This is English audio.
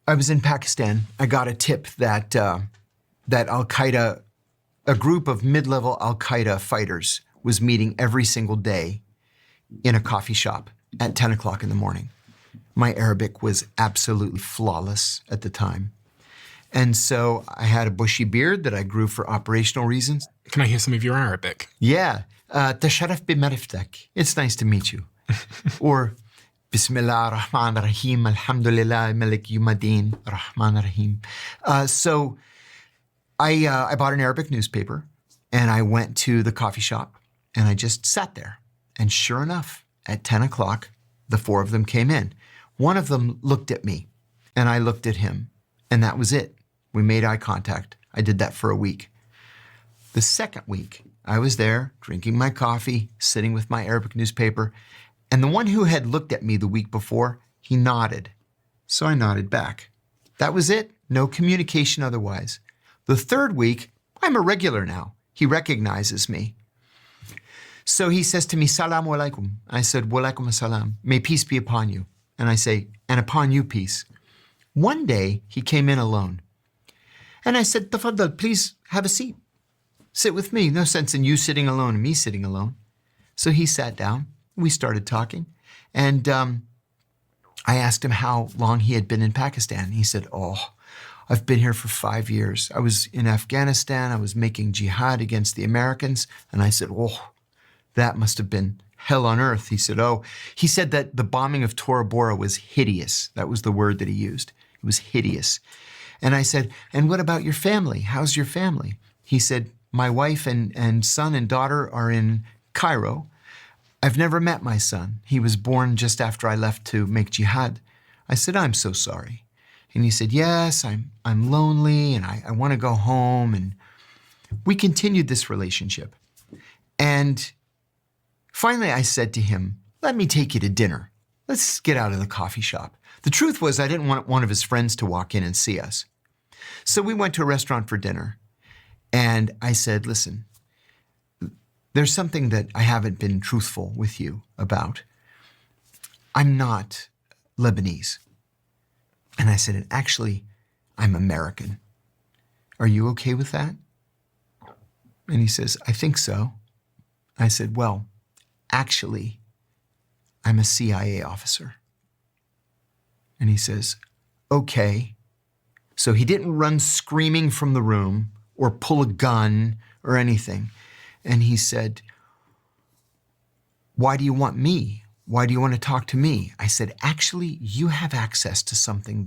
I was in Pakistan. I got a tip that that Al-Qaeda, a group of mid-level Al-Qaeda fighters, was meeting every single day in a coffee shop at 10 o'clock in the morning. My Arabic was absolutely flawless at the time. And so I had a bushy beard that I grew for operational reasons. Can I hear some of your Arabic? Yeah. Tasharraf b'mariftak. It's nice to meet you. Or Bismillah ar-Rahman ar-Rahim, Alhamdulillah, Malik Yumadin, Rahman ar-Rahim. So I bought an Arabic newspaper and I went to the coffee shop and I just sat there. And sure enough, at 10 o'clock, the four of them came in. One of them looked at me and I looked at him, and that was it. We made eye contact. I did that for a week. The second week, I was there drinking my coffee, sitting with my Arabic newspaper, and the one who had looked at me the week before, he nodded. So I nodded back. That was it. No communication otherwise. The third week, I'm a regular now. He recognizes me. So he says to me, Salamu alaikum. I said, Wa alaikum assalam. May peace be upon you. And I say, and upon you peace. One day, he came in alone. And I said, Tafaddal, please have a seat. Sit with me. No sense in you sitting alone and me sitting alone. So he sat down. We started talking. And I asked him how long he had been in Pakistan. He said, oh, I've been here for 5 years. I was in Afghanistan. I was making jihad against the Americans. And I said, oh, that must have been hell on earth. He said that the bombing of Tora Bora was hideous. That was the word that he used. It was hideous. And I said, and what about your family? How's your family? He said, my wife and son and daughter are in Cairo. I've never met my son. He was born just after I left to make jihad. I said, I'm so sorry. And he said, yes, I'm lonely and I want to go home. And we continued this relationship. And finally, I said to him, let me take you to dinner. Let's get out of the coffee shop. The truth was I didn't want one of his friends to walk in and see us. So we went to a restaurant for dinner. And I said, listen, there's something that I haven't been truthful with you about. I'm not Lebanese. And I said, and actually, I'm American. Are you okay with that? And he says, I think so. I said, well, actually, I'm a CIA officer. And he says, okay. So he didn't run screaming from the room or pull a gun or anything. And he said, why do you want me? Why do you want to talk to me? I said, actually, you have access to something